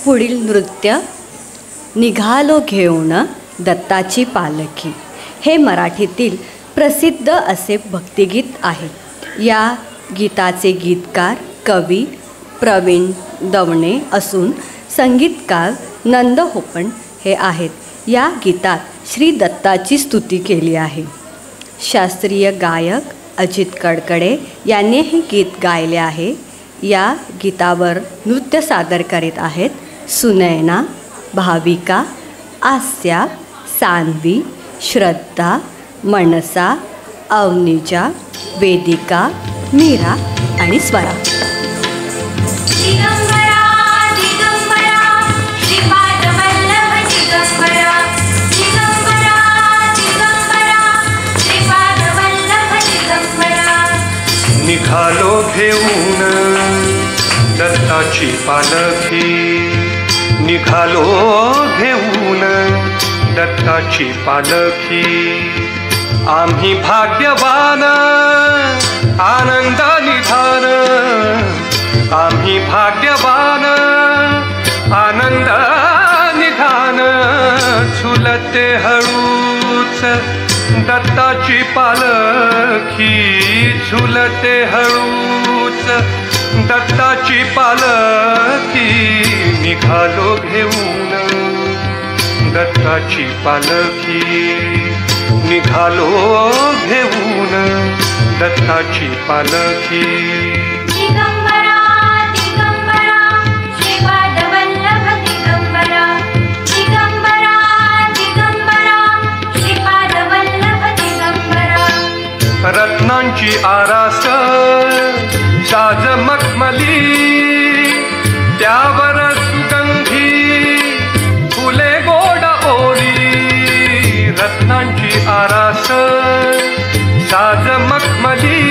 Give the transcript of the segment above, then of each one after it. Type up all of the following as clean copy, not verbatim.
पुढील नृत्य निघालो घेऊन दत्ताची पालखी हे मराठीतील प्रसिद्ध असे भक्तिगीत आहे. या गीताचे गीतकार कवी प्रवीण दवणे असून संगीतकार नंद होपण हे आहेत. या गीतात श्री दत्ताची स्तुती केली आहे. शास्त्रीय गायक अजित कडकडे यांनी हे गीत गायले आहे. या गीतावर नृत्य सादर करीत आहेत सुनयना, भाविका, आस्या, सान्वी, श्रद्धा, मनसा, अवनिजा, वेदिका, मीरा आणि स्वरा. निघालो घेऊन दत्ताची पालखी, निघालो घेऊन दत्ताची पालखी. आम्ही भाग्यवान आनंद निधान, आम्ही भाग्यवान आनंद निधान. झुलते हळूच दत्ताची पालखी, झुलते हळूच दत्ताची पालखी. निघालो घेऊन दत्ताची पालखी, निघालो घेऊन दत्ताची पालखी. रत्नांची आरास साज मखमली, त्यावर सुगंधी फुले गोड ओली. रत्नांची आरास साज मखमली,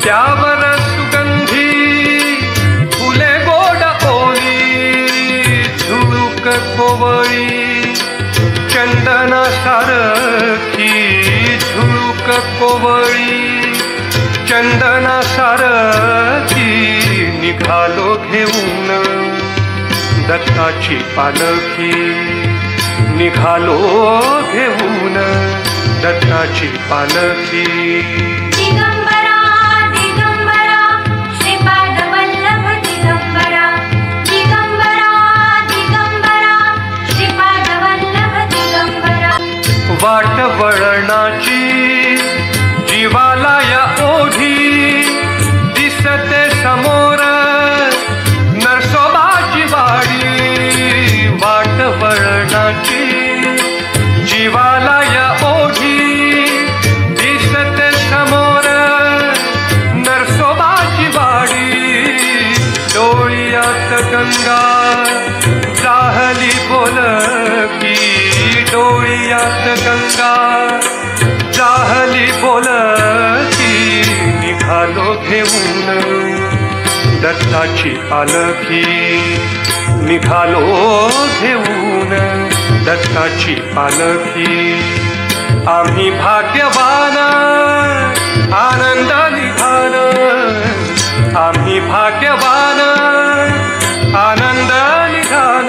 त्यावर सुगंधी फुले गोड ओली. झुळूक कोवळी चंदना सारखी, झुळूक कोवळी चंदना सारखी. निघालो घेऊन दत्ताची पालखी, निघालो घेऊन दत्ताची पालखी. वाट वळणाची जीवाला या ओढी, दिसते समोर नरसोबाची वाडी. वाट वळणाची जीवाला या ओढी, दिसते समोर नरसोबाची वाडी. डोळ्यात गंगा जाहली बोलकी, डोळ्यात गंगा जाहली बोलकी. निघालो घेऊन दत्ताची पालखी, निघालो घेऊन दत्ताची पालखी. आम्ही भाग्यवान आनंद निधान, आम्ही भाग्यवान आनंद निधान.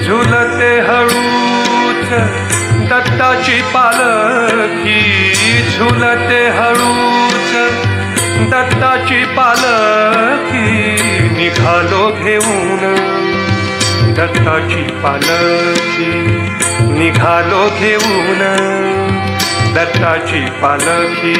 झुलते हळूच दत्ताची पालखी, झुलते हळूच दत्ताची पालखी. निघालो घेऊन दत्ताची पालखी, निघालो घेऊन दत्ताची पालखी.